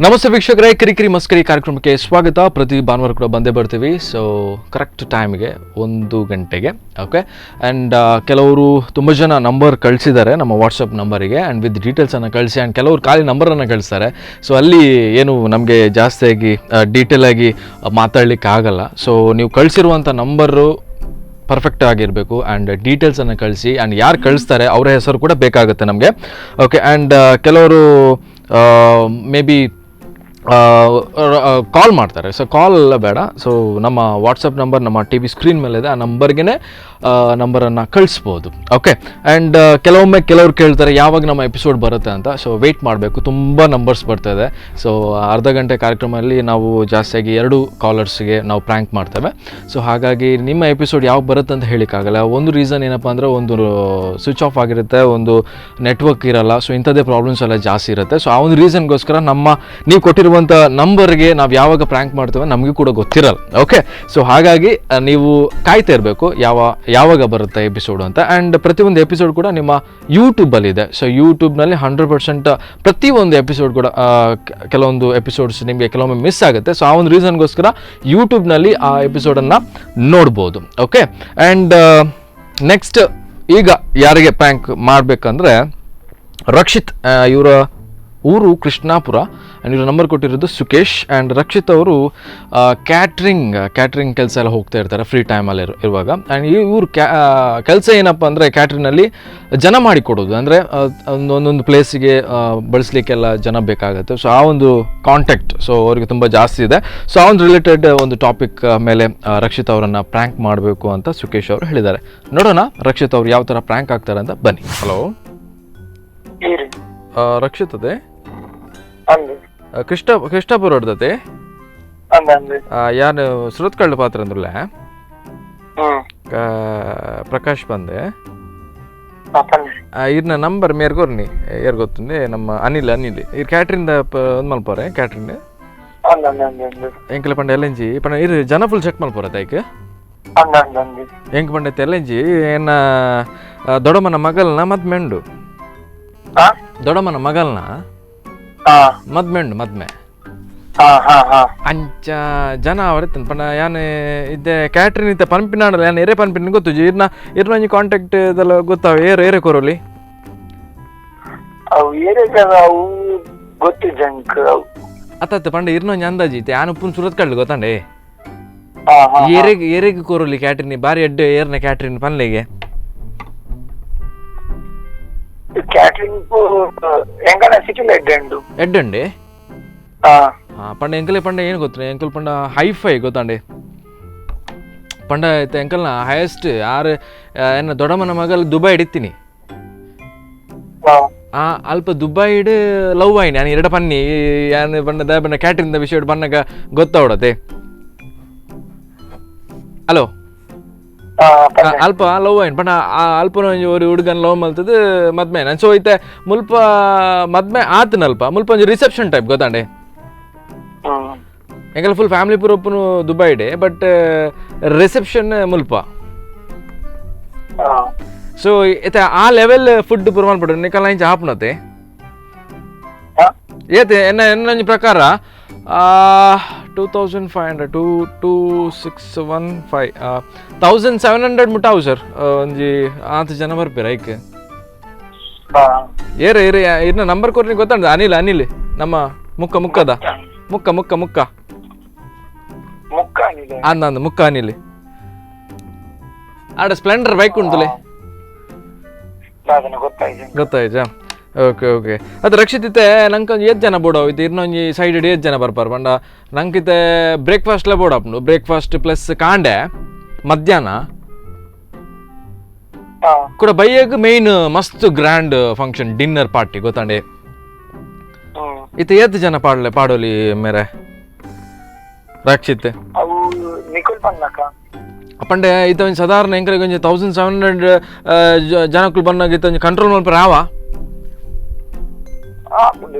ನಮಸ್ತೆ ವೀಕ್ಷಕರೇ, ಕಿರಿಕಿರಿ ಮಸ್ಕರಿ ಕಾರ್ಯಕ್ರಮಕ್ಕೆ ಸ್ವಾಗತ. ಪ್ರತಿ ಭಾನುವಾರ ಕೂಡ ಬಂದೇ ಬರ್ತೀವಿ. ಸೊ ಕರೆಕ್ಟ್ ಟೈಮ್ಗೆ 1 ಗಂಟೆಗೆ. ಓಕೆ. ಆ್ಯಂಡ್ ಕೆಲವರು ತುಂಬ ಜನ ನಂಬರ್ ಕಳಿಸಿದ್ದಾರೆ ನಮ್ಮ ವಾಟ್ಸಪ್ ನಂಬರಿಗೆ ಆ್ಯಂಡ್ ವಿತ್ ಡೀಟೇಲ್ಸನ್ನು ಕಳಿಸಿ. ಆ್ಯಂಡ್ ಕೆಲವರು ಖಾಲಿ ನಂಬರನ್ನು ಕಳಿಸ್ತಾರೆ. ಸೊ ಅಲ್ಲಿ ಏನು ನಮಗೆ ಜಾಸ್ತಿಯಾಗಿ ಡೀಟೇಲಾಗಿ ಮಾತಾಡಲಿಕ್ಕೆ ಆಗಲ್ಲ. ಸೊ ನೀವು ಕಳಿಸಿರುವಂಥ ನಂಬರು ಪರ್ಫೆಕ್ಟ್ ಆಗಿರಬೇಕು ಆ್ಯಂಡ್ ಡೀಟೇಲ್ಸನ್ನು ಕಳಿಸಿ. ಆ್ಯಂಡ್ ಯಾರು ಕಳಿಸ್ತಾರೆ ಅವರ ಹೆಸರು ಕೂಡ ಬೇಕಾಗುತ್ತೆ ನಮಗೆ. ಓಕೆ. ಆ್ಯಂಡ್ ಕೆಲವರು ಮೇ ಬಿ ಕಾಲ್ ಮಾಡ್ತಾರೆ. ಸೊ ಕಾಲ್ ಎಲ್ಲ ಬೇಡ. ಸೊ ನಮ್ಮ ವಾಟ್ಸಪ್ ನಂಬರ್ ನಮ್ಮ ಟಿ ವಿ ಸ್ಕ್ರೀನ್ ಮೇಲಿದೆ, ಆ ನಂಬರ್ಗೆ ನಂಬರನ್ನು ಕಳಿಸ್ಬೋದು. ಓಕೆ. ಆ್ಯಂಡ್ ಕೆಲವರು ಕೇಳ್ತಾರೆ ಯಾವಾಗ ನಮ್ಮ ಎಪಿಸೋಡ್ ಬರುತ್ತೆ ಅಂತ. ಸೊ ವೆಯ್ಟ್ ಮಾಡಬೇಕು, ತುಂಬ ನಂಬರ್ಸ್ ಬರ್ತಾಯಿದೆ. ಸೊ ಅರ್ಧ ಗಂಟೆ ಕಾರ್ಯಕ್ರಮದಲ್ಲಿ ನಾವು ಜಾಸ್ತಿಯಾಗಿ 2 ಕಾಲರ್ಸ್ಗೆ ನಾವು ಪ್ರ್ಯಾಂಕ್ ಮಾಡ್ತೇವೆ. ಸೊ ಹಾಗಾಗಿ ನಿಮ್ಮ ಎಪಿಸೋಡ್ ಯಾವಾಗ ಬರುತ್ತೆ ಅಂತ ಹೇಳಿಕ್ಕಾಗಲ್ಲ. ಒಂದು ರೀಸನ್ ಏನಪ್ಪ ಅಂದರೆ ಒಂದು ಸ್ವಿಚ್ ಆಫ್ ಆಗಿರುತ್ತೆ, ಒಂದು ನೆಟ್ವರ್ಕ್ ಇರಲ್ಲ. ಸೊ ಇಂಥದ್ದೇ ಪ್ರಾಬ್ಲಮ್ಸ್ ಎಲ್ಲ ಜಾಸ್ತಿ ಇರುತ್ತೆ. ಸೊ ಆ ಒಂದು ರೀಸನ್ಗೋಸ್ಕರ ನೀವು ಕೊಟ್ಟಿರುವಂಥ ನಂಬರ್ಗೆ ನಾವು ಯಾವಾಗ ಪ್ರ್ಯಾಂಕ್ ಮಾಡ್ತೇವೆ ನಮಗೂ ಕೂಡ ಗೊತ್ತಿರಲ್ಲ. ಓಕೆ. ಸೊ ಹಾಗಾಗಿ ನೀವು ಕಾಯ್ತಾ ಇರಬೇಕು ಯಾವಾಗ ಬರುತ್ತೆ ಎಪಿಸೋಡು ಅಂತ. ಆ್ಯಂಡ್ ಪ್ರತಿಯೊಂದು ಎಪಿಸೋಡ್ ಕೂಡ ನಿಮ್ಮ ಯೂಟ್ಯೂಬಲ್ಲಿದೆ. ಸೊ ಯೂಟ್ಯೂಬ್ನಲ್ಲಿ 100% ಪ್ರತಿಯೊಂದು ಎಪಿಸೋಡ್ ಕೂಡ ಕೆಲವೊಂದು ಎಪಿಸೋಡ್ಸ್ ನಿಮಗೆ ಕೆಲವೊಮ್ಮೆ ಮಿಸ್ ಆಗುತ್ತೆ. ಸೊ ಆ ಒಂದು ರೀಸನ್ಗೋಸ್ಕರ ಯೂಟ್ಯೂಬ್ನಲ್ಲಿ ಆ ಎಪಿಸೋಡನ್ನು ನೋಡ್ಬೋದು. ಓಕೆ. ಆ್ಯಂಡ್ ನೆಕ್ಸ್ಟ್ ಈಗ ಯಾರಿಗೆ ಪ್ರ್ಯಾಂಕ್ ಮಾಡಬೇಕಂದ್ರೆ ರಕ್ಷಿತ್, ಇವರ ಊರು ಕೃಷ್ಣಾಪುರ ಆ್ಯಂಡ್ ಇವ್ರ ನಂಬರ್ ಕೊಟ್ಟಿರೋದು ಸುಕೇಶ್. ಆ್ಯಂಡ್ ರಕ್ಷಿತ್ ಅವರು ಕ್ಯಾಟ್ರಿಂಗ್ ಕೆಲಸ ಎಲ್ಲ ಹೋಗ್ತಾ ಇರ್ತಾರೆ ಫ್ರೀ ಟೈಮಲ್ಲಿ ಇರುವಾಗ. ಆ್ಯಂಡ್ ಇವ್ರ ಕೆಲಸ ಏನಪ್ಪ ಅಂದರೆ ಕ್ಯಾಟ್ರಿಂಗ್ನಲ್ಲಿ ಜನ ಮಾಡಿಕೊಡೋದು. ಅಂದರೆ ಒಂದೊಂದು ಪ್ಲೇಸಿಗೆ ಬಳಸಲಿಕ್ಕೆಲ್ಲ ಜನ ಬೇಕಾಗುತ್ತೆ. ಸೊ ಆ ಒಂದು ಕಾಂಟ್ಯಾಕ್ಟ್ ಸೊ ಅವರಿಗೆ ತುಂಬ ಜಾಸ್ತಿ ಇದೆ. ಸೊ ಆ ಒಂದು ರಿಲೇಟೆಡ್ ಒಂದು ಟಾಪಿಕ್ ಮೇಲೆ ರಕ್ಷಿತ್ ಅವರನ್ನು ಪ್ರ್ಯಾಂಕ್ ಮಾಡಬೇಕು ಅಂತ ಸುಕೇಶ್ ಅವರು ಹೇಳಿದ್ದಾರೆ. ನೋಡೋಣ ರಕ್ಷಿತ್ ಅವರು ಯಾವ ಥರ ಪ್ರ್ಯಾಂಕ್ ಆಗ್ತಾರೆ ಅಂತ. ಬನ್ನಿ. ಹಲೋ ರಕ್ಷಿತ್ ಅದೇ ಕೃಷ್ಣಾಪುರ ಹೊಡ್ದತೆ ಯಾರು ಸುರತ್ಕಳ್ಳ ಪಾತ್ರ ಅಂದ್ರಲ್ಲ ಪ್ರಕಾಶ್ ಬಂದೆ ಇರ್ನ ನಂಬರ್ ಮೇರ್ಗೋರ್ನಿ ಏರ್ ಗೊತ್ತುಂದೆ ನಮ್ಮ ಅನಿಲ್ ಇರ್ ಕ್ಯಾಟ್ರಿಂದ ಒಂದು ಮಲ್ಪೋರೆ ಕ್ಯಾಟ್ರಿಂಗ್ ಎಂಕಲ ಪಂಡ ಎಲ್ಲಂಜಿ ಪಂಡ ಇರು ಜನ ಫುಲ್ ಚೆಕ್ ಮಲ್ಪೋರ ತೈಕ್ ಎಂಕ್ ಪಂಡೈತೆ ಎಲ್ಲಂಜಿ ಏನ ದೊಡ್ಡಮ್ಮನ ಮಗಲ್ನ ಮದ್ಮೆಂಡು ದೊಡ್ಡಮ್ಮನ ಮಗಲ್ನ ಮದ್ಮೆ ಅಂಚ ಜನ ಅವರಿತ್ತ ಪಂಡ ಯಾನು ಇದ್ದೆ ಕ್ಯಾಟ್ರಿನ್ ಇತ್ತೆ ಪಂಪಿನಾಡಲ್ಲ ಯಾನು ಎರೆ ಪಂಪಿನ ಗೊತ್ತು ಇರ್ನ ಕಾಂಟ್ಯಾಕ್ಟ್ ಇದೆಲ್ಲ ಗೊತ್ತಾವ ಏರೆ ಕೊರೋಲಿ ಅತ್ತ ಪಂಡ ಇರ್ನೊಂಜಿ ಅಂದಾಜಿ ಇತ್ತೆ ಯಾನು ಉಪ್ಪುನ್ ಸುರತ್ ಕಳ್ಳಿ ಗೊತ್ತಾಂಡೆ ಎರೆಗೆ ಕೊರೋಲಿ ಕ್ಯಾಟ್ರಿನ್ ಬಾರಿ ಎಡ್ಡೆ ಏರ್ನ ಕ್ಯಾಟ್ರಿನ್ ಪನ್ಲೆಗೆ ಎಡ್ಡಂಡೆ ಪಂಡ ಎಂಕಲೆ ಪಂಡ ಏನು ಗೊತ್ತ ಎಂಕಲ್ ಪಂಡ ಹೈಫೈ ಗೊತ್ತಾಂಡೆ ಪಂಡ ಎಂಕಲ್ನ ಹೈಯೆಸ್ಟ್ ಯಾರು ಏನ ದೊಡ್ಡಮ್ಮನ ಮಗಲ್ ದುಬೈ ಹಿಡಿತೀನಿ ಅಲ್ಪ ದುಬೈ ಹಿಡ್ ಲವ್ ಆಯ್ನಿ ನಾನು 2 ಪನ್ನಿ ಯಾನು ಪಂಡ ದ ಕ್ಯಾಟ್ರಿಂಗ್ ವಿಷಯ ಬನ್ನಾಗ ಗೊತ್ತಾವಡತೆ. ಹಲೋ ಅಲ್ಪ ಲವ್ ಆಯ್ನು ಪಂಡ ಅಲ್ಪನ ಒಂದು ಹುಡುಗನ ಲವ್ ಮಲ್ತದ ಮದ್ಮೆ ನಾನು. ಸೊ ಐತೆ ಮುಲ್ಪ ಮದ್ಮೆ ಆತನಲ್ಪ ಮುಲ್ಪ ಒಂದು ರಿಸೆಪ್ಷನ್ ಟೈಪ್ ಗೊತ್ತಾಂಡೆ ಎಂಕಲ್ ಫುಲ್ ಫ್ಯಾಮಿಲಿ ಪೂರ ಒಪ್ಪನು ದುಬೈ ಡೇ ಬಟ್ ರಿಸೆಪ್ಷನ್ ಮುಲ್ಪ. ಸೊ ಐತೆ ಆ ಲೆವೆಲ್ ಫುಡ್ ಪೂರ ಮಲ್ಪಡ ನಿಕಲ್ ಇಂಚ ಹಾಪನತೆ ಏತೆ ಎನ್ನ ಪ್ರಕಾರ 2500 2615 1700 ಮುಟ್ಟಾವು ಸರ್. ಒಂಜಿ 8 ಜನ ಬರ್ಪೇರ ಐಕ್ ಏರೆ ಇರ್ನ ನಂಬರ್ ಕೊರ್ನಿ ಗೊತ್ತಾಂಡ ಅನಿಲ್ ನಮ್ಮ ಮುಕ್ಕದ ಮುಕ್ಕ ಅಂದ ಮುಕ್ಕ ಅನಿಲ್ ಆಡ ಸ್ಪ್ಲೆಂಡರ್ ಬೈಕ್ ಉಂಟುಲೆ ಗೊತ್ತಾಯ್ತಾ. ಓಕೆ. ಅದು ರಕ್ಷಿತ್ ಇತ್ತೆ ನಂಗೆ 8 ಜನ ಬೋಡ ಹೋಯ್ತು ಇನ್ನೊಂದು ಸೈಡ್ 8 ಜನ ಬರ್ಪಾರ ಪಂಡ ನಂಗಿತ್ತೆ ಬ್ರೇಕ್ಫಾಸ್ಟ್ಲೇ ಬೋಡ ಅಪ್ನು ಬ್ರೇಕ್ಫಾಸ್ಟ್ ಪ್ಲಸ್ ಕಾಂಡೆ ಮಧ್ಯಾಹ್ನ ಕೂಡ ಬೈಯಾಗ ಮೇನ್ ಮಸ್ತ್ ಗ್ರ್ಯಾಂಡ್ ಫಂಕ್ಷನ್ ಡಿನ್ನರ್ ಪಾರ್ಟಿ ಗೊತ್ತಾಂಡೆ ಇತ್ತೆ 8 ಜನ ಪಾಡೋಲಿ ಮೇರೆ ರಕ್ಷಿತ್ ಅಪ್ಪಂಡೆ ಇತ್ತ ಒಂದು ಸಾಧಾರಣ ಎಂಕಲಿಗೆ ಒಂದು 1700 ಜನಕ್ಕೂ ಬಂದಾಗ ಇತ್ತ ಒಂದು ಕಂಟ್ರೋಲ್ ಮಲ್ಪ ರಾವ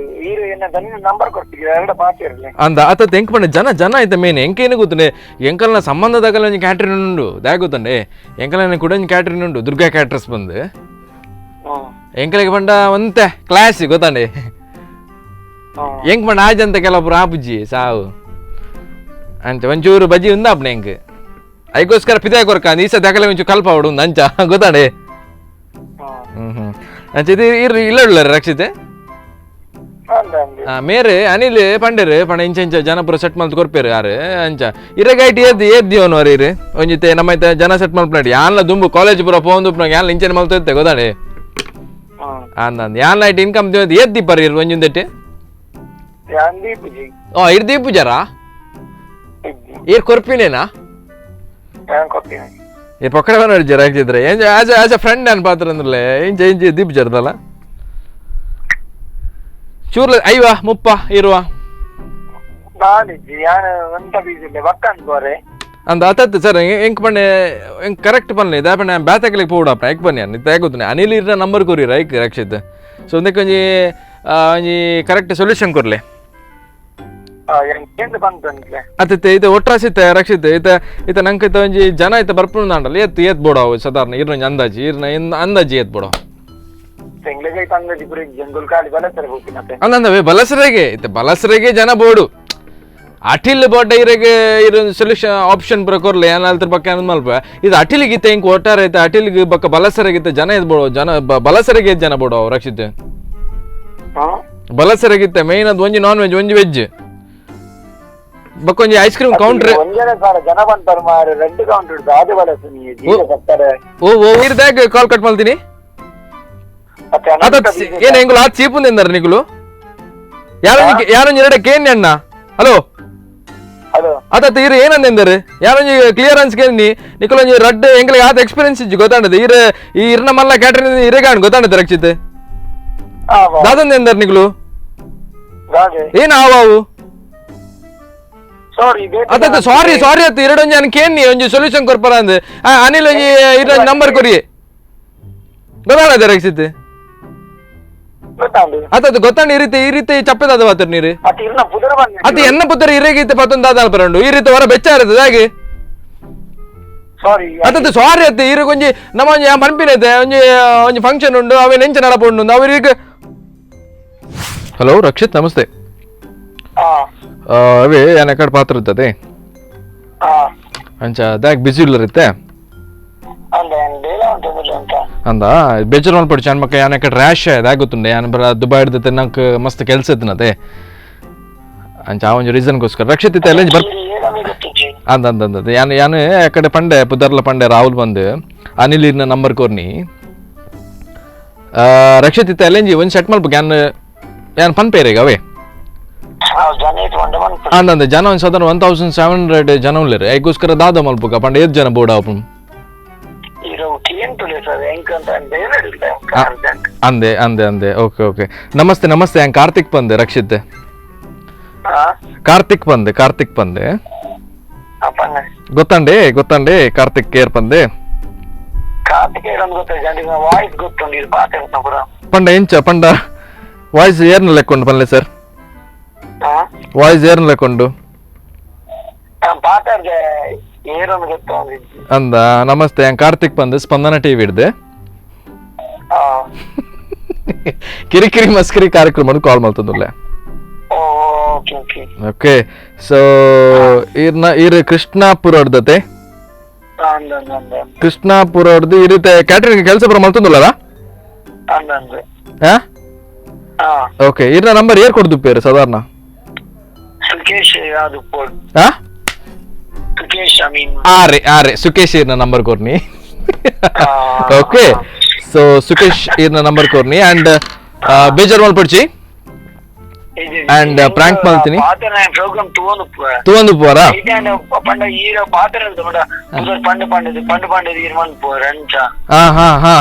ಅಂದ ಅತ್ತ ಎಂಕ್ ಪಂಡ ಜನ ಐತೆ ಮೇನ್ ಎಂಕೇನು ಗೊತ್ತಂಡೆ ಎಂಕಲ್ನ ಸಂಬಂಧದಾಗಲ್ಲ ಒಂದು ಕ್ಯಾಟ್ರಿನ್ ಉಂಡು ದಾಗ ಗೊತ್ತಂಡೆ ಎಂಕಲ್ನ ಕೂಡ ಒಂದು ಕ್ಯಾಟ್ರಿನ್ ಉಂಡು ದುರ್ಗಾ ಕ್ಯಾಟ್ರಸ್ ಬಂದು ಎಂಕಲಿಗೆ ಪಂಡ ಒಂತೆ ಕ್ಲಾಸ್ ಗೊತ್ತಂಡೆ ಹೆಂಗ್ ಮಾಡ ಆಜಂತ ಕೆಲವೊಬ್ರು ಆಪುಜ್ಜಿ ಸಾವು ಅಂತ ಒಂಚೂರು ಬಜ್ಜಿ ಉಂದ ಅಪ್ನ ಹೆಂಗ್ ಅದಕ್ಕೋಸ್ಕರ ಪಿತಾಯ ಕೊರಕ ಈಸ ತಕಲೆ ಒಂಚೂರು ಕಲ್ಪ ಹೊಡು ಅಂಚ ಗೊತ್ತಾಡೆ ಅಂಚ ಇದು ಇಲ್ಲ ಉಳ್ಳಾರ ರಕ್ಷಿತೆ ಮೇರೆ ಅನಿಲ್ ಪಂಡೇರು ಪಂಡ ಇಂಚ ಇಂಚ ಜನ ಪೂರ ಸೆಟ್ ಮಲ್ತ್ ಕೊರ್ಪೇರು ಯಾರು ಅಂಚ ಇರಗೈಟಿ ಏದ್ದಿವನು ಅವರೀರು ಒಂಜಿತೆ ನಮ್ಮ ಜನ ಸೆಟ್ ಮಲ್ಪನಾಡಿ ಯಾನ್ಲ ದುಂಬು ಕಾಲೇಜ್ ಪೂರ ಪೋಂದು ಯಾನ್ಲ ಇಂಚನೆ ಮಲ್ತ ಗೊತ್ತಾಡೆ ಅಂದ್ ಯಾನ್ಲ ಐಟ್ ಇನ್ಕಮ್ ಏದ್ದಿ ಪರ್ ಇರು ಒಂಜೊಂದೆಟ್ಟೆ ಇರ್ ದೀಪುಜಾರಾ ಏರ್ ಕೊರ್ಪಿನೇನಾ ಏ ಪಕ್ಕಡ ನೋಡಿಜಾರ ಹಾಕಿದ್ರೆ ಆಸ್ ಅ ಫ್ರೆಂಡ್ ಅನ್ ಪಾತ್ರ ಅಂದ್ರಲೆ ಇಂಚ ಇಂಚ ದೀಪುಜಾರದಲ್ಲ ಚೂರ್ಲ ಐವಾ ಮುಪ್ಪ ಇರುವ ಅಂದ ಅತ್ತತ್ತು ಸರ್ ಎಂಕ್ ಪಣ್ಣೆ ಎಂಕ್ ಕರೆಕ್ಟ್ ಪನ್ಲೆ ದಾಪಣ್ಣೆ ಬ್ಯಾತಕಲಿಗೆ ಪೋಡಪ್ಪ ಎಂಕ್ ಬನ್ನಿ ಅನ್ನ ತಗೋತೀನಿ ಅನಿಲ್ ಇರ ನಂಬರ್ ಕೊರಿ ರೈಕ್ ರಕ್ಷಿತ್ ಸೊ ಒಂದಕ್ಕೆ ಒಂಜಿ ಕರೆಕ್ಟ್ ಸೊಲ್ಯೂಷನ್ ಕೊರ್ಲೆ ಅತ್ತೆ ಇದು ಒಟ್ರಾಸಿತ್ತೆ ರಕ್ಷಿತ್ ಈತ ನಂಗೆ ಒಂಜಿ ಜನ ಐತ ಬರ್ಪುಂಡು ಅಂಡಲ್ಲ ಏತ್ ಬೋಡಾವು ಸಾಧಾರಣ ಇರ್ನ ಅಂದಾಜಿ ಅಂದಾಜಿ ಏತ್ ಬೋಡಾವು ಅಂದಂದವೆ ಬಲಸರೆಗೆ ಬಲಸರೆಗೆ ಜನ ಬೋಡು ಅಟಿಲ್ ಬೋಟ ಇರಗೆ ಇರೋ ಸೊಲ್ಯೂಷನ್ ಆಪ್ಷನ್ ಪೂರ ಕೊರ್ಲೆ ಏನಾಲ್ತರ ಬಗ್ಗೆ ಅನ್ನೋದು ಮಲ್ಪ ಇದು ಅಟಿಲಿಗಿತ್ತ ಹಿಂಗೆ ಒಟ್ಟಾರೆ ಐತೆ ಅಟಿಲಿಗೆ ಬಕ್ಕ ಬಲಸರೆಗಿತ್ತ ಜನ ಎದ್ ಬೋಡು ಜನ ಬಲಸರೆಗೆ ಜನ ಬೋಡು ರಕ್ಷಿತ್ ಬಲಸರೆಗಿತ್ತ ಮೇನ್ ಅದು ಒಂಜಿ ನಾನ್ ವೆಜ್ ಒಂಜಿ ವೆಜ್ ಬಕ್ಕೊಂಜಿ ಐಸ್ ಕ್ರೀಮ್ ಕೌಂಟ್ರ್ ಓ ಇರ್ದಾಗ ಕಾಲ್ ಕಟ್ ಮಾಡ್ತೀನಿ ಏನ್ ಹೆಂಗುಲು ಆ ಚೀಪುಂದ ಎಂದಾರ ನಿಗುಲು ಯಾರೊಂಜಿ ಎರಡಕ್ಕೆ ಏನ್ ಅಣ್ಣ ಹಲೋ ಅತ್ತ ಇರು ಏನಂದೆಂದರು ಯಾರೊಂಜಿ ಕ್ಲಿಯರೆನ್ಸ್ ಕೇಳಿ ನಿಕಲೊಂಜಿ ರಡ್ ಎಂಗ್ಲಿಗೆ ಆತ ಎಕ್ಸ್ಪೀರಿಯನ್ಸ್ ಇಜ್ಜಿ ಗೊತ್ತಾಂಡದು ಈ ಇರ್ನ ಮಲ್ಲ ಕ್ಯಾಟರಿಂಗ್ ಇರೇಗಾಣ್ ಗೊತ್ತಾಂಡದ ರಕ್ಷಿತ್ ದಾದಂದ ಎಂದಾರ ನಿಗುಲು ಏನ್ ಆವಾವು ಅತ್ತ ಸಾರಿ ಅತ್ತ ಎರಡೊಂಜಿ ಅನ್ ಕೇಳಿ ಒಂಜಿ ಸೊಲ್ಯೂಷನ್ ಕೊರ್ಪರ ಅಂದ್ ಅನಿಲ್ ಒಂಜಿ ಇರ ನಂಬರ್ ಕೊರಿ ಗೊತ್ತಾಂಡದ ರಕ್ಷಿತ್ ಅತ್ತ ಗೊತ್ತಾಂಡ ಈ ರೀತಿ ಚಪ್ಪೆದಾದ ಮಾತ್ರ ನೀರು ಅತ್ತ ಎನ್ನ ಪುತ್ರ ಇರೇಗೈತೆ ಪತ್ತೊಂದು ದಾದ ಪರಂಡು ಈ ರೀತಿ ಹೊರ ಬೆಚ್ಚ ಇರ್ತದೆ ಹಾಗೆ ಅತ್ತ ಸಾರಿ ಅತ್ತ ಇರು ಒಂಜಿ ನಮ್ಮ ಒಂಜಿ ಮನ್ಪಿನೈತೆ ಒಂಜಿ ಫಂಕ್ಷನ್ ಉಂಡು ಅವೇ ನೆಂಚ ನಡಪುಂಡು ಅವ್ರಿಗೆ ಹಲೋ ರಕ್ಷಿತ್ ನಮಸ್ತೆ ಅವೇ ಏನ ಕಡೆ ಪಾತ್ರ ಇರ್ತದೆ ಅಂಚ ಅದಾಗ ಬಿಸಿ ಇಲ್ಲರಿತ್ತೆ ಅಂದ ಬೇಜಾರು ಮಾಡ್ಪಡಿ ಚಂದ ಮಕ್ಕ ಯಾನ ಕಡೆ ರ್ಯಾಶ್ ಅದಾಗ ಗೊತ್ತುಂಡೆ ಯಾನ ಬರ ದುಬೈ ಹಿಡ್ದತ್ತೆ ನಂಗೆ ಮಸ್ತ್ ಕೆಲಸ ಇತ್ತನತೆ ಅಂಚ ಆ ಒಂದು ರೀಸನ್ಗೋಸ್ಕರ ರಕ್ಷಿತ್ ಇತ್ತ ಎಲ್ಲ ಅಂದ ಯಾನು ಆ ಕಡೆ ಪಂಡೆ ಪುದರ್ಲ ಪಂಡೆ ರಾಹುಲ್ ಬಂದು ಅನಿಲ್ ಇರ್ನ ನಂಬರ್ ಕೋರ್ನಿ ರಕ್ಷಿತ್ ಇತ್ತ ಎಲ್ಲ ಒಂದು ಸೆಟ್ ಮಾಡ್ಬೇಕು ಯಾನ್ ಪನ್ ಪೇರೆಗ ಅವೇ ಅಂದ ಜನ ಒಂದು ಸಾಧಾರಣ 1700 ಜನ ಉಳ್ಳೇರು ಅದಕ್ಕೋಸ್ಕರ ದಾದ ಮಲ್ಪಕ ಪಂಡ 8 ಜನ ಬೋರ್ಡ್ ಆಪು ಅಂದೆ ಓಕೆ ನಮಸ್ತೆ ಹ್ಯಾಂಗ ಕಾರ್ತಿಕ್ ಬಂದೆ ರಕ್ಷಿತ್ ಕಾರ್ತಿಕ್ ಬಂದೆ ಗೊತ್ತಂಡೆ ಕಾರ್ತಿಕ್ ಕೇರ್ ಬಂದೆ ಪಂಡ ಎಂಚ ಪಂಡ ವಾಯ್ಸ್ ಏರ್ನ ಲೆಕ್ಕೊಂಡು ಬನ್ಲೆ ಸರ್ ವಾಯ್ಸ್ ಏರ್ನ ಲೆಕ್ಕೊಂಡು ಅಂದ ನಮಸ್ತೆ ಕಾರ್ತಿಕ್ ಬಂದು ಸ್ಪಂದನ ಟಿವಿ ಹಿಡ್ದೆ ಕಿರಿಕಿರಿ ಮಸ್ಕಿರಿ ಕಾರ್ಯಕ್ರಮ ಕಾಲ್ ಮಾಡ್ತದಲ್ಲ ಓಕೆ ಸೊ ಇರ್ ಕೃಷ್ಣಾಪುರ ಹೊಡ್ದತೆ ಕೃಷ್ಣಾಪುರ ಹೊಡ್ದು ಈ ರೀತಿ ಕ್ಯಾಟ್ರಿಂಗ್ ಕೆಲಸ ಬರ ಮಾಡ್ತದಲ್ಲ ಓಕೆ ಇರ್ನ ನಂಬರ್ ಏರ್ ಕೊಡ್ದು ಪೇರು ಸಾಧಾರಣ ಸುಕೇಶ್ ಇರ್ನ ನಂಬರ್ ಕೊರ್ನಿ ಓಕೆ ಸೊ ಸುಕೇಶ್ ಇರ್ನ ನಂಬರ್ ಕೊರ್ನಿ ಅಂಡ್ ಬೇಜಾರ್ ಮಲ್ಪಡ್ಚಿ ಅಂಡ್ ಪ್ರಾಂಕ್ ಮಾಡ್ತೀನಿ ತೂಂದು ಪೋರಾ ಹಾ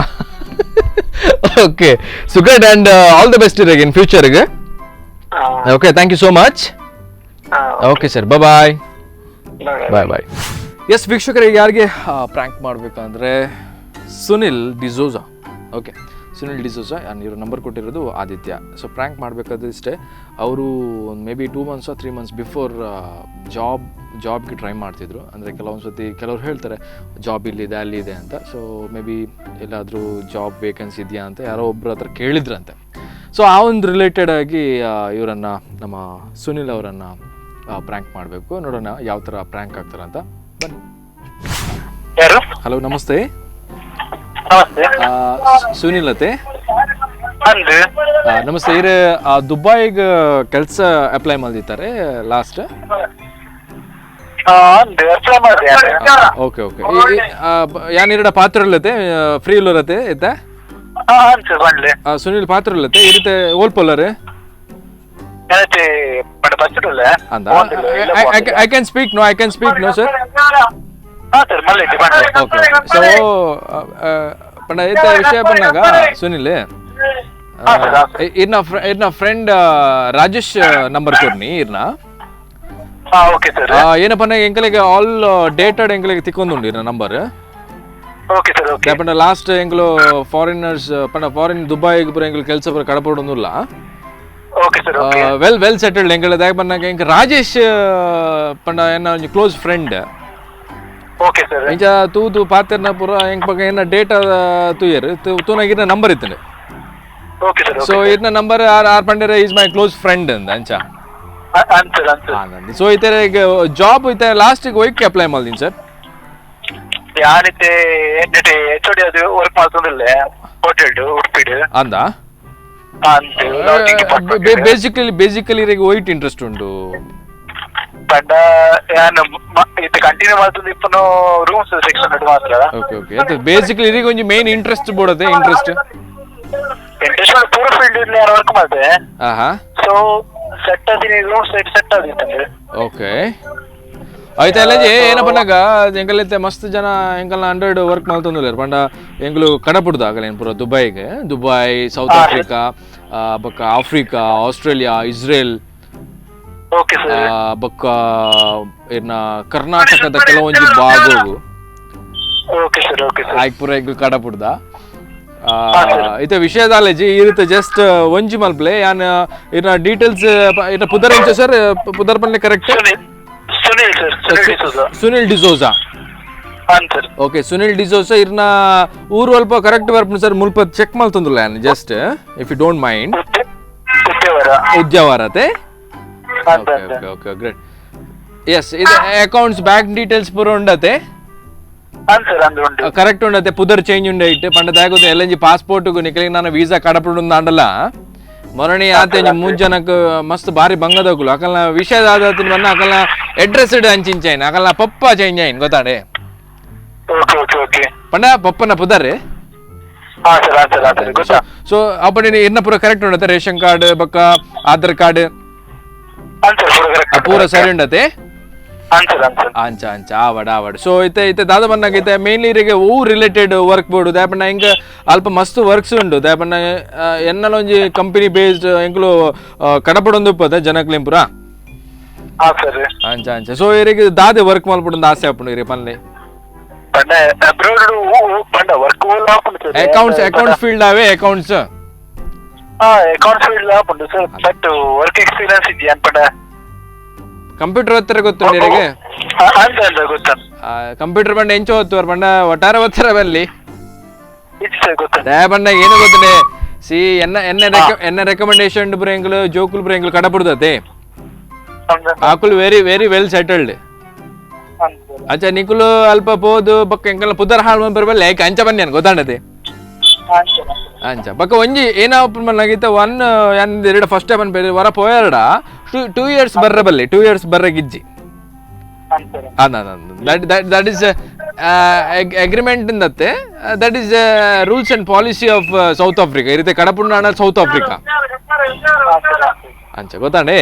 ಓಕೆ ಸುಗಡ್ and all the best in ಫ್ಯೂಚರ್ಗೆ okay thank you so much okay sir bye yes ವೀಕ್ಷಕರಿಗೆ ಯಾರಿಗೆ ಪ್ರ್ಯಾಂಕ್ ಮಾಡಬೇಕಂದ್ರೆ ಸುನಿಲ್ ಡಿಸೋಜಾ ಓಕೆ ಸುನಿಲ್ ಡಿಸೋಜಾ ಇವರು ನಂಬರ್ ಕೊಟ್ಟಿರೋದು ಆದಿತ್ಯ ಸೊ ಪ್ರ್ಯಾಂಕ್ ಮಾಡಬೇಕಾದ್ರೆ ಇಷ್ಟೇ ಅವರು maybe 2 months 3 months before ಜಾಬ್ಗೆ ಟ್ರೈ ಮಾಡ್ತಿದ್ರು ಅಂದರೆ ಕೆಲವೊಂದು ಸತಿ ಕೆಲವ್ರು ಹೇಳ್ತಾರೆ ಜಾಬ್ ಇಲ್ಲಿದೆ ಅಲ್ಲಿದೆ ಅಂತ ಸೊ ಮೇ ಬಿ ಎಲ್ಲಾದರೂ ಜಾಬ್ ವೇಕೆನ್ಸಿ ಇದೆಯಾ ಅಂತ ಯಾರೋ ಒಬ್ಬರ ಹತ್ರ ಕೇಳಿದ್ರಂತೆ ಸೊ ಆ ಒಂದು ರಿಲೇಟೆಡ್ ಆಗಿ ಇವರನ್ನು ನಮ್ಮ ಸುನಿಲ್ ಅವರನ್ನು ಪ್ರ್ಯಾಂಕ್ ಮಾಡಬೇಕು. ನೋಡೋಣ ಯಾವ ಥರ ಪ್ರ್ಯಾಂಕ್ ಆಗ್ತಾರೆ ಅಂತ. ಬನ್ನಿ. ಹಲೋ, ನಮಸ್ತೆ. ಸುನಿಲ್ ಅತೆ ನಮಸ್ತೆ. ಇರೇ ದುಬೈಗೆ ಕೆಲಸ ಅಪ್ಲೈ ಮಾಡಿದ್ದಾರೆ ಲಾಸ್ಟ್. Okay okay. ಯಾನಿರಡ ಪಾತ್ರ ಇಲ್ಲತೆ ಫ್ರೀ ಇಲ್ಲರತೆ ಇತ್ತ ಸುನಿಲ್ ಪಾತ್ರ ಇಲ್ಲತೆ ಇರುತ್ತೆ ಓಲ್ಪೋಲರ್ ಅಂದ. I can speak no sir. Okay. So ಪಂಡ ಐತ ವಿಷಯ ಬಂದಾಗ ಸುನಿಲ್ ಇರ್ನ ಫ್ರೆಂಡ್ ರಾಜೇಶ್ ನಂಬರ್ ಕೊಡ್ನಿ ಇರ್ನ ಏನಪ್ಪ ಎಂಕಲಿಗೆ ಆಲ್ ಡೇಟೆಡ್ ಎಂಕಲಿಗೆ ತಿಕ್ಕೊಂದುಂಡು ಇರ್ನ ನಂಬರ್. ಪಂಡ ಲಾಸ್ಟ್ ಎಂಕಲು ಫಾರಿನರ್ಸ್ ಪಂಡ ಫಾರಿನ್ ದುಬೈಗೆ ಬರೋ ಎಂಕಲು ಕೆಲಸ ಬರೋ ಕಡಪಡೊಂದುಲ್ಲ. ವೆಲ್ ಸೆಟಲ್ಡ್ ಎಂಕಲ್ ದಾಗ ಬಂದಾಗ ಎಂಕ ರಾಜೇಶ್ ಪಂಡ ಎನ್ನ ಒಂಜಿ ಕ್ಲೋಸ್ ಫ್ರೆಂಡ್ ಇಂಚ ತೂ ಪಾತೆರ್ನ ಪೂರ ಎಂಕ್ ಬಗ್ಗೆ ಏನ ಡೇಟಾ ತೂಯರ್ ತೂನಾಗ ಇರ್ನ ನಂಬರ್ ಇತ್ತಂಡೆ. ಸೊ ಇರ್ನ ನಂಬರ್ ಆರ್ ಪಂಡರ ಈಸ್ ಮೈ ಕ್ಲೋಸ್ ಫ್ರೆಂಡ್ ಅಂದ ಅಂಚ. ಸೊ ಇತರ ಈಗ ಜಾಬ್ ಇತ್ತ ಲಾಸ್ಟ್ ವೈಕ್ ಅಪ್ಲೈ ಮಾಡಿದೀನಿ ಸರ್. ಅಂದ ಬೇಸಿಕಲಿ ಈಗ ವೈಟ್ ಇಂಟ್ರೆಸ್ಟ್ ಉಂಟು ಪಂಡ ಕಂಟಿನ್ಯೂ ಮಾಡ್ತದೆ ಇಪ್ಪನು ರೂಮ್ಸ್ ಸೆಕ್ಷನ್ ಮಾತ್ರ. Okay okay. ಅದು ಬೇಸಿಕಲಿ ಈಗ ಒಂಜಿ ಮೇನ್ ಇಂಟ್ರೆಸ್ಟ್ ಬೋಡದೆ ಇಂಟ್ರೆಸ್ಟ್ ಪೂರ ಫೀಲ್ಡ್ ಇಲ್ಲಿ ಯಾರು ವರ್ಕ್ ಮಾಡಿದೆ. ಸೊ ಸೆಟ್ ಆದಿನಿ ರೂಮ್ ಸೆಟ್ ಆದಿತ್ತಂದ್ರೆ. ಓಕೆ ಆಯ್ತಾ. ಎಲ್ಲ ಏನಪ್ಪ ನಾಗ ಎಂಕಲೈತೆ ಮಸ್ತ್ ಜನ ಎಂಕಲ್ನ 100 ವರ್ಕ್ ಮಾಡ್ತಂದಿಲ್ಲ ಪಂಡ ಎಂಗ್ಲು ಕಡಪುಡ್ದು ಆಗಲ್ಲ ಏನು ಪೂರ ದುಬೈಗೆ. ದುಬೈ, ಸೌತ್ ಆಫ್ರಿಕಾ, ಬೊಕ್ಕ ಆಫ್ರಿಕಾ, ಆಸ್ಟ್ರೇಲಿಯಾ, ಇಸ್ರೇಲ್, ಬೊಕ್ಕ ಇರ್ನ ಕರ್ನಾಟಕದ ಕೆಲವೊಂಜಿ ಭಾಗವು ಆಯ್ಕೆ ಪೂರ ಎಂಗ್ಲು ಕಡಪುಡ್ದ. ಇತ ವಿಷಯದಾಲಜಿ ಇರುತ್ತೆ ಜಸ್ಟ್ ಒಂಜಿ ಮಲ್ಪ್ಲೆ ಯಾನ್ ಇರ್ನ ಡೀಟೇಲ್ಸ್ ಇರ್ನ ಪುದರ್ ಎಂಚ ಸರ್ ಪುದರ್ ಪನ್ಲೆ ಕರೆಕ್ಟ್ ಸುನಿಲ್ ಡಿಸೋಜಾ. ಓಕೆ ಸುನಿಲ್ ಡಿಸೋಜಾ ಇರ್ನ ಊರು ಅಲ್ಪ ಕರೆಕ್ಟ್ ಬರ್ಪುಂಡು ಸರ್ ಮುಲ್ಪ ಚೆಕ್ ಮಲ್ತಂದುಲ್ಲ ಯಾನ್ just if you don't mind. ಉದ್ಯಾವರತೆ. Okay okay great. ಎಸ್ ಇದು ಅಕೌಂಟ್ಸ್ ಬ್ಯಾಂಕ್ ಡೀಟೇಲ್ಸ್ ಪೂರ ಉಂಡತೆ ಕರೆಕ್ಟ್ ಉಂಡತೆ ಪುದರ್ ಚೇಂಜ್ ಉಂಡೆ ಇಟ್ಟು ಪಂಡ ದಾಗುದು ಎಲ್ಲಂಜಿ ಪಾಸ್ಪೋರ್ಟ್ಗು ನಿಕಲಿಗೆ ನಾನು ವೀಸಾ ಕಡಪಡು ಅಂಡಲ್ಲ ಮೊರಣಿ ಆತೆ ಮುಂಜಾನಕ್ ಮಸ್ತ್ ಬಾರಿ ಬಂಗದೋಗುಲು ಅಕಲ್ನ ವಿಷಯದ ಆದತಿನ ಬನ್ನ ಅಕಲ್ನ ಅಡ್ರೆಸ್ ಹಂಚಿಂಚಾಯಿನ್ ಅಕಲ್ನ ಪಪ್ಪ ಚೇಂಜ್ ಆಯಿನ್ ಗೊತ್ತಾಡೆ ಪಂಡ ಪಪ್ಪನ ಪುದರ್. ಸೊ ಅಪ್ಪಡಿ ಇರ್ನ ಪೂರ ಕರೆಕ್ಟ್ ಉಂಡತೆ ರೇಷನ್ ಕಾರ್ಡ್ ಬೊಕ್ಕ ಆಧಾರ್ ಕಾರ್ಡ್ ಪೂರ ಸರಿ ಉಂಡತೆ ಅಂಚ ಅಂಚ ಆವಡ್. ಸೊ ಇತ್ತೆ ದಾದ ಬನ್ನಾಗ ಇತ್ತೆ ಮೇನ್ಲಿ ಇರಿಗೆ ಹೂ ರಿಲೇಟೆಡ್ ವರ್ಕ್ ಬೋರ್ಡು ದಾಪಣ್ಣ ಹಿಂಗ ಅಲ್ಪ ಮಸ್ತ್ ವರ್ಕ್ಸ್ ಉಂಡು ದಾಪಣ್ಣ ಎನ್ನಲ ಒಂಜಿ ಕಂಪನಿ ಬೇಸ್ಡ್ ಎಂಕ್ಲು ಕಡಪಡೊಂದು ಪದ ಜನಕ್ಲಿಂಪುರ ಅಂಚ ಅಂಚ. ಸೊ ಇರಿಗೆ ದಾದೆ ವರ್ಕ್ ಮಲ್ಪಡೊಂದು ಆಸೆ ಆಪುಂಡು ಇರಿ ಪನ್ಲೆ ಅಕೌಂಟ್ಸ್ ಫೀಲ್ಡ್ ಆವೆ ಅಕೌಂಟ್ಸ್ ಫೀಲ್ಡ್ ಆಪುಂಡು ಸರ್ ಬಟ್ ವರ್ಕ್ ಎಕ್ಸ್ಪೀರಿಯನ್ಸ್ ಇದೆಯಾ ಅನ್ಪಡ ಕಂಪ್ಯೂಟರ್ ಹತ್ತಿರ ಗೊತ್ತುಂಡು ಇರಿಗೆ ಕಂಪ್ಯೂಟರ್ ಬಂಡ ಎಂಚ ಹೊತ್ತು ಬಂಡ ಒಟ್ಟಾರೆ ಒತ್ತರ ಬಲ್ಲಿ ಬಂಡ ಏನು ಗೊತ್ತನೆ ಸಿ ಎನ್ನ ರೆಕಮೆಂಡೇಶನ್ ಬ್ರೇಂಗ್ಲು ಜೋಕುಲ್ ಬ್ರೇಂಗ್ಲು ಕಡಪುಡ್ದತೆ ಆಕುಲ್ ವೆರಿ ವೆರಿ ವೆಲ್ ಸೆಟಲ್ಡ್. ಅಚ್ಚ ನಿಕುಲು ಅಲ್ಪ ಪೋದು ಬಕ್ಕ ಎಂಕಲ್ನ ಪುದರ್ ಹಾಳು ಬರ್ಬಲ್ಲ ಯಾಕೆ ಅಂಚ ಬನ್ನಿ ಅನ್ ಗೊತ್ತಾಂಡತೆ ಅಂಚ ಬಕ್ಕ ಒಂಜಿ ಏನಾಗಿತ್ತ ಒನ್ ಯಾನ್ ಎರಡು ಫಸ್ಟ್ ಟೈಮ್ ಅನ್ಬೇರೆ ವರ ಪೋಯರ್ಡ 2 years ಬರ್ರಬಲ್ಲಿ 2 years ಬರ್ರಗಿಜ್ಜಿ ದಟ್ ಈಸ್ ಅಗ್ರಿಮೆಂಟ್ ಇಂದತ್ತೆ that is rules and policy of South Africa ಇರುತ್ತೆ ಕಡಪುಂಡ ಸೌತ್ ಆಫ್ರಿಕಾ ಅಂಚ ಗೊತ್ತಾಂಡೆ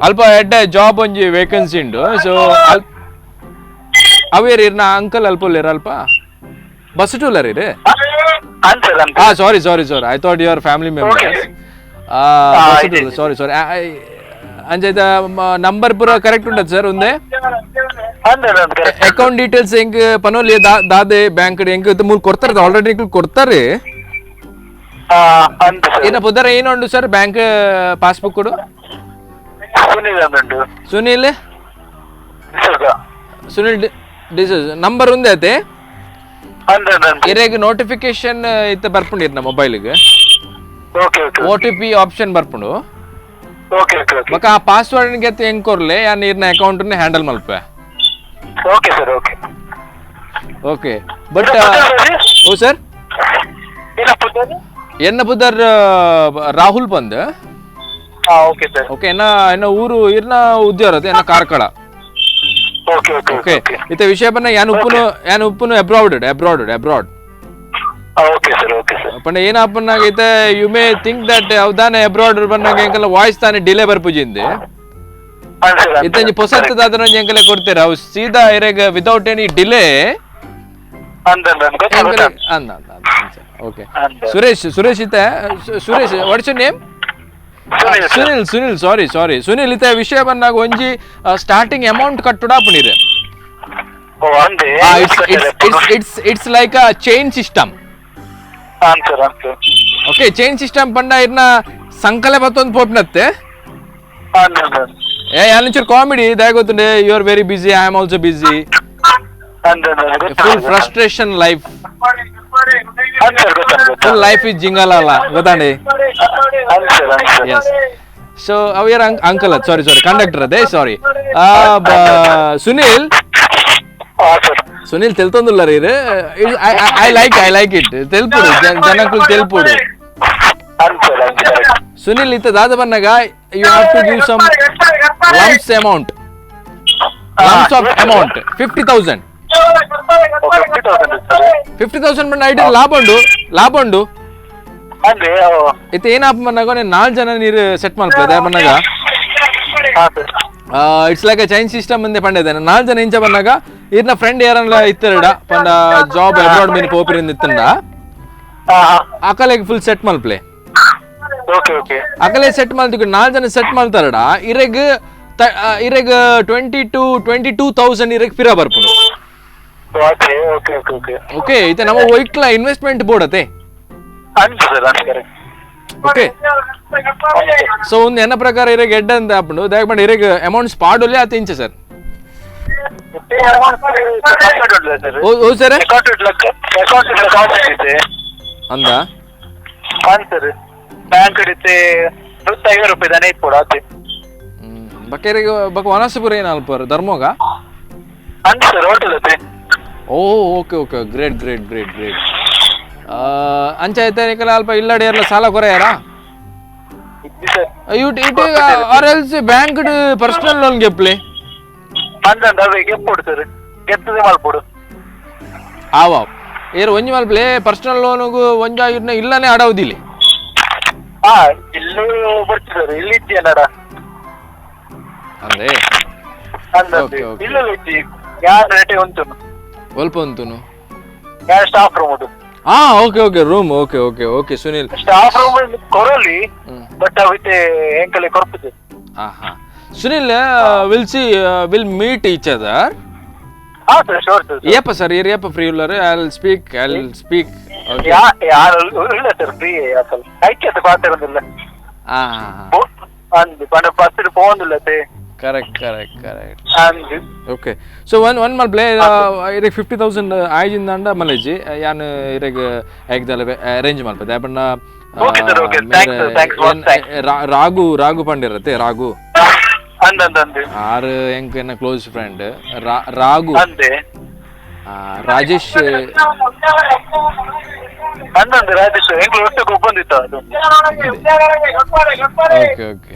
ಅಲ್ಪ ಎಡ್ಡೆ ಜಾಬ್ ಒಂಜಿ ವೇಕೆನ್ಸಿ ಉಂಡು. ಸೊ ಅವೇರ್ ಇರ್ನ ಅಂಕಲ್ ಅಲ್ಪೋಲ್ಲೇರ ಅಲ್ಪ ಬಸ್ ಟೂಲರ್ ಇರಿ sorry I thought your family members sorry ಅಂಚ ನಂಬರ್ ಪೂರ ಕರೆಕ್ಟ್ ಉಂಟದ ಸರ್ ಒಂದೇ ಅಕೌಂಟ್ ಡೀಟೇಲ್ಸ್ ಹೆಂಗ್ ಪನೋಲಿ ದಾದೆ ಬ್ಯಾಂಕ್ ಹೆಂಗ್ ಮೂಲ ಕೊಡ್ತಾರೆ ಆಲ್ರೆಡಿ ಕೊಡ್ತಾರೆ ಏನ ಪುದರ ಏನುಂಡು ಸರ್ ಬ್ಯಾಂಕ್ ಪಾಸ್ಬುಕ್ ಕೊಡು ಸುನಿಲ್ ಡಿಸೋಜ ನಂಬರ್ ಒಂದೇ ಐತೆ ಇರೇಗ ನೋಟಿಫಿಕೇಶನ್ ಇತ್ತ ಬರ್ಪುಂಡಿರ್ ನಮ್ಮ ಮೊಬೈಲ್ಗೆ ಓಕೆ ಓಕೆ OTP ಆಪ್ಷನ್ ಬರ್ಪುಂಡು ಓಕೆ ಓಕೆ ಓಕೆ ಬೊಕ ಆ ಪಾಸ್ವರ್ಡ್ ಗೆತ್ತೆ ಹೆಂಗ್ ಕೊರ್ಲೆ ಯಾನ್ ಇರ್ನ ಅಕೌಂಟ್ ನೆ ಹ್ಯಾಂಡಲ್ ಮಲ್ಪೆ okay sir okay okay but oh sir ಎನ್ನ ಪುದರ್ ರಾಹುಲ್ ಬಂದ್ ಓಕೆ ಸರ್ ಓಕೆ ಎನ್ನ ಊರು ಇರ್ನ ಉದ್ಯೋಗ ಎನ್ನ ಕಾರ್ಕಳ ಓಕೆ ಓಕೆ ಓಕೆ ಇತ್ತೆ ವಿಷಯ ಬನ್ನ ಯಾನ್ ಉಪ್ಪುನು abroad okay sir okay sir ಪಂಡ ಏನಪ್ಪನಾಗೈತೆ ಯು ಮೇ ಥಿಂಕ್ ದಟ್ ಅವದಾನೆ ಅಬ್ರಾಡ್ ಬಂದಾಗ ಎಂಕಲ್ಲ ವಾಯ್ಸ್ ತಾನೆ ಡಿಲೇ ಬರ್ಪುಜಿಂದೆ ಇತ್ತಂಜಿ ಪೊಸತ್ತದಾದ್ರ ಎಂಕಲೆ ಕೊಡ್ತೀರ ಅವು ಸೀದಾ ಇರೆಗ without any delay okay Suresh ಇತ್ತೆ Suresh what's your name Sunil sorry Sunil ಇತ್ತೆ ವಿಷಯ ಬಂದಾಗ ಒಂಜಿ ಸ್ಟಾರ್ಟಿಂಗ್ ಅಮೌಂಟ್ ಕಟ್ಟುಡ ಪುನಿರೆ it's like a chain system okay chain system ಪಂಡ ಇರ್ನ ಸಂಕಲೆ ಬತ್ತೊಂದು ಪೋಪ್ನತ್ತೆ ಯಾನಚೂರು ಕಾಮಿಡಿ ಇದಾಗ ಗೊತ್ತುಂಡೆ you are very busy I am also busy full frustration life full life is jingle ಅಲ್ಲ ಗೊತ್ತಾಂಡಿ ಎಸ್ ಸೊ ಅವ್ಯಾರ ಅಂಕಲ್ ಅದು ಸಾರಿ ಕಂಡಕ್ಟರ್ ಅದೇ ಸಾರಿ ಸುನಿಲ್ తెలుతుందిಲ್ಲ ರೀ ಐ ಲೈಕ್ ಇಟ್ తెలుపుడు ಜನಕ್ಕೂ తెలుపుడు ಸುನಿಲ್ ಇತ್ತ ದಾದ ಬಂದಾಗ you have to give some lumps of amount 50,000 ಬಂದ ಐಟಿ ಲಾಭ ಉಂಡು ಇತ್ತ ಏನಪ್ಪ ಬಂದಾಗ ನೀನು 4 ಜನ ನೀರು ಸೆಟ್ ಮಾಡ್ತದೆ ಬಂದಾಗ ಇಟ್ಸ್ ಲೈಕ್ ಚೈನ್ ಸಿಸ್ಟಮ್ ಮುಂದೆ ಪಂಡಿದೆ 4 ಜನ ಇಂಚ ಬಂದಾಗ ಇರ್ನ ಫ್ರೆಂಡ್ ಯಾರನ್ನ ಇತ್ತರಡ ಪಂಡ ಜಾಬ್ ಅಬ್ರಾಡ್ ಮೀನ್ ಪೋಪಿರಿಂದ ಇತ್ತಂಡ ಅಕಲೆಗೆ ಫುಲ್ ಸೆಟ್ ಮಲ್ಪ್ಲೆ ಅಕಲೆ ಸೆಟ್ ಮಾಡ್ತಿಕ್ 4 ಜನ ಸೆಟ್ ಮಾಡ್ತಾರಡ ಇರೆಗ್ 22,000 ಇರೆಗ್ ಪಿರ ಬರ್ಪುಡು ಓಕೆ ಇತ್ತೆ ನಮ್ಮ ಒಯ್ಕ್ಲ ಇನ್ವೆಸ್ಟ್ಮೆಂಟ್ ಬೋರ್ಡ್ ಅತೆ ಓಕೆ ಸೊ ಒಂದು ಎನ್ನ ಪ್ರಕಾರ ಇರೆಗ್ ಎಡ್ಡ ಅಂತ ಹಾಪುಂಡು ದಯಮಾಡಿ ಇರೆಗ್ ಅಮೌಂಟ್ ಸ್ಪಾಡೋಲೆ ಆತ ಇಂಚೆ ಸರ್ ಓ ಸರ್ ಅಂದ ಬ್ಯಾಂಕ್ ಹಿಡಿತೆ 150 ರೂಪಾಯಿ ದನ ಇಟ್ಕೊಡು ಆತೆ ಬಕೇರಿಗೆ ಬಕ ವನಸಪುರ ಏನು ಅಲ್ಪ ಧರ್ಮೋಗ ಅಂದ ಸರ್ ಹೋಟೆಲ್ ಅತೆ ಓ ಓಕೆ ಗ್ರೇಟ್ ಅಂಚ ಐತೆ ನಿಕಲ ಅಲ್ಪ ಇಲ್ಲಡಿಯರ್ಲ ಸಾಲ ಕೊರೆಯಾರ it or else bank personal loan ಗೆಪ್ಲೆ ಅಂದ ಅವೇ ಗೆಪ್ಪೊಡು ಸರ್ ಗೆತ್ತದೆ ಮಲ್ಪೊಡು ಆವ ಏರು ಒಂಜಿ ಮಲ್ಪಲೆ ಪರ್ಸನಲ್ ಲೋನ್ಗೂ ಒಂಜಾಗಿರ್ನ ಇಲ್ಲನೇ ಅಡವುದಿಲ್ಲ ಇಲ್ಲಿ ಬರ್ತಿದ್ದಾರೆ ಇಲ್ಲಿ ಇದ್ದೀಯನ್ನಡ ಅಂದೆ ಇಲ್ಲ ಯಾರ ರೇಟೆ ಉಂಟು ಸ್ವಲ್ಪ ಉಂಟುನು ಯಾರ ಸ್ಟಾಫ್ ರೂಮ್ ಅದು okay room okay Sunil staff room ಕೊರಲಿ ಬಟ್ ಅವಿತೆ ಎಂಕಲೆ ಕೊರ್ಪುದೆ Sunil will meet each other ಏಪ ಸರ್ ಏಪ ಫ್ರೀ ಉಳ್ಳಾರೆ ಐ ಸ್ಪೀಕ್ ಯಾರು ಇಲ್ಲ ಸರ್ ಫ್ರೀ ಅಸಲ್ ಐಕ್ಯತೆ ಪಾತಿರೋದಿಲ್ಲ ಅಂದು ಪಂಡ ಫಸ್ಟ್ ಪೋಂದಿಲ್ಲ ಸೇ ಕರೆಕ್ಟ್ ಓಕೆ ಸೊ ಒನ್ ಮಲ್ ಪ್ಲೇ ಇರಗೆ 50,000 ಆಯ್ಜಿಂದ ಮಲೇಜಿ ಯಾನ್ ಇರಗೆ ಐಕ್ದಲ್ಲ ಅರೇಂಜ್ ಮಲ್ಪದೆ ಪಂಡ ರಾಘು ಪಂಡಿರತ್ತೆ ರಾಘು ಆರು ಎಂಕ್ ಎನ್ನ close friend Raghu Rajesh okay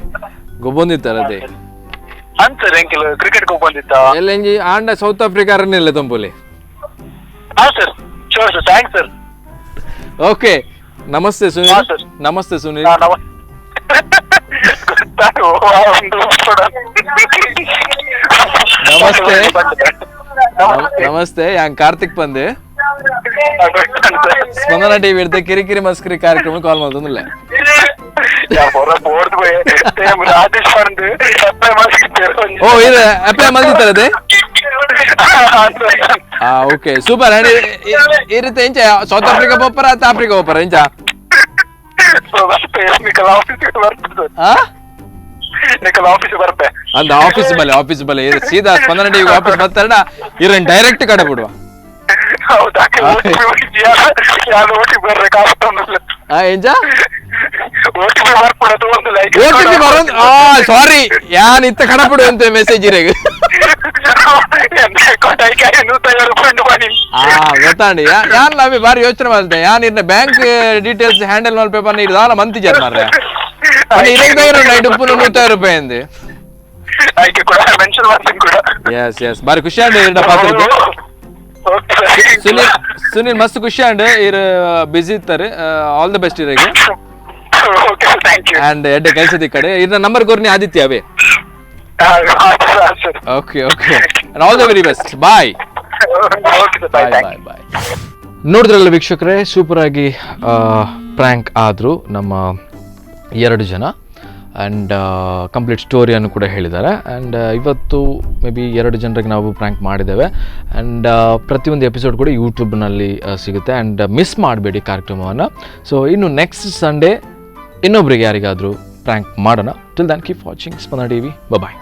ಗೊಬ್ಬಂದಿತ್ತಾರ ಅದೇ ಕ್ರಿಕೆಟ್ ಬಂದಿತ್ತ ಎಲ್ಲ and south Africa ರನ್ನಿಲ್ಲ ತಂಪುಲಿ thanks sir okay ನಮಸ್ತೆ ಸುನೀಲ್ ನಮಸ್ತೆ ಯಾಂಗ್ ಕಾರ್ತಿಕ್ ಬಂದೆ ಸ್ಪಂದನ ಟಿವಿ ಇರ್ತೆ ಕಿರಿಕಿರಿ ಮಸ್ಕರಿ ಕಾರ್ಯಕ್ರಮ ಕಾಲ್ ಮಾಡ್ತಂದಿಲ್ಲ ಓ ಇದು ಅಪ್ಲೈ ಮಾಡಿರ್ತಾರೆ ಓಕೆ ಸೂಪರ್ ಅಂಡ್ ಇರುತ್ತೆ ಇಂಚ ಸೌತ್ ಆಫ್ರಿಕಾ ಹೋಗ್ಪಾರ ಆಫ್ರಿಕಾ ಹೋಗ್ಪಾರ ಇಂಚ ಅಂದ ಆಫೀಸ್ ಬಲೆ ಸೀದಾ ಸ್ಪಂದನ ಟಿವಿ ಆಫೀಸ್ ಬರ್ತಾರ ಇರನ್ ಡೈರೆಕ್ಟ್ ಕಡೆ ಬಿಡುವ ಎಂಜ OTP ಬರ್ಕೊಡೋದು ಒಂದು ಲೈಕ್ OTP ಬರೋದು ಸಾರಿ ಯಾನ್ ಇತ್ತ ಕಡಪಡು ಅಂತ ಮೆಸೇಜ್ ಇರಗೆ ಗೊತ್ತಾಂಡಿ ಯಾನ್ ನಾವೇ ಬಾರಿ ಯೋಚನೆ ಮಾಡ್ತೆ ಯಾನ್ ಇರ್ನ ಬ್ಯಾಂಕ್ ಡೀಟೇಲ್ಸ್ ಹ್ಯಾಂಡಲ್ ಮಾಡಿ ಪೇಪರ್ ನೀಡಿದ ಆಲ ಮಂತಿ ಜರ್ ಮಾರ್ರೆ ನೈಟ್ ಉಪ್ಪು 100 ರೂಪಾಯಿ ಅಂದೆ ಎಸ್ ಎಸ್ ಬಾರಿ ಖುಷಿ ಆಂಡ್ ಇರ್ನ ಪಾತ್ರಕ್ಕೆ ಸುನಿಲ್ ಮಸ್ತ್ ಖುಷಿ ಆಂಡ್ ಇರ್ ಬಿಸಿ ಇರ್ತಾರೆ ಆಲ್ ದ ಬೆಸ್ಟ್ ಇರಗೆ ಅಂಡ್ ಎಡ್ಡೆ ಕೆಲಸದ ಕಡೆ ಇರ್ನ ನಂಬರ್ ಕೋರ್ನಿ ಆದಿತ್ಯ ಅವೇ okay okay and all the very best bye bye bye bye. ನೋಡಿದ್ರಲ್ಲ ವೀಕ್ಷಕರೇ, ಸೂಪರ್ ಆಗಿ ಪ್ರ್ಯಾಂಕ್ ಆದರು ನಮ್ಮ 2 ಜನ ಆ್ಯಂಡ್ ಕಂಪ್ಲೀಟ್ ಸ್ಟೋರಿಯನ್ನು ಕೂಡ ಹೇಳಿದ್ದಾರೆ. ಆ್ಯಂಡ್ ಇವತ್ತು ಮೇ ಬಿ 2 ಜನರಿಗೆ ನಾವು ಪ್ರ್ಯಾಂಕ್ ಮಾಡಿದ್ದೇವೆ. ಆ್ಯಂಡ್ ಪ್ರತಿಯೊಂದು ಎಪಿಸೋಡ್ ಕೂಡ ಯೂಟ್ಯೂಬ್ನಲ್ಲಿ ಸಿಗುತ್ತೆ. ಆ್ಯಂಡ್ ಮಿಸ್ ಮಾಡಬೇಡಿ ಕಾರ್ಯಕ್ರಮವನ್ನು. ಸೊ ಇನ್ನು ನೆಕ್ಸ್ಟ್ ಸಂಡೇ ಇನ್ನೊಬ್ಬರಿಗೆ ಯಾರಿಗಾದರೂ ಪ್ರ್ಯಾಂಕ್ ಮಾಡೋಣ. ಟಿಲ್ ದನ್ ಕೀಪ್ ವಾಚಿಂಗ್ ಸ್ಪಂದನ ಟಿವಿ. ಬಾಯ್.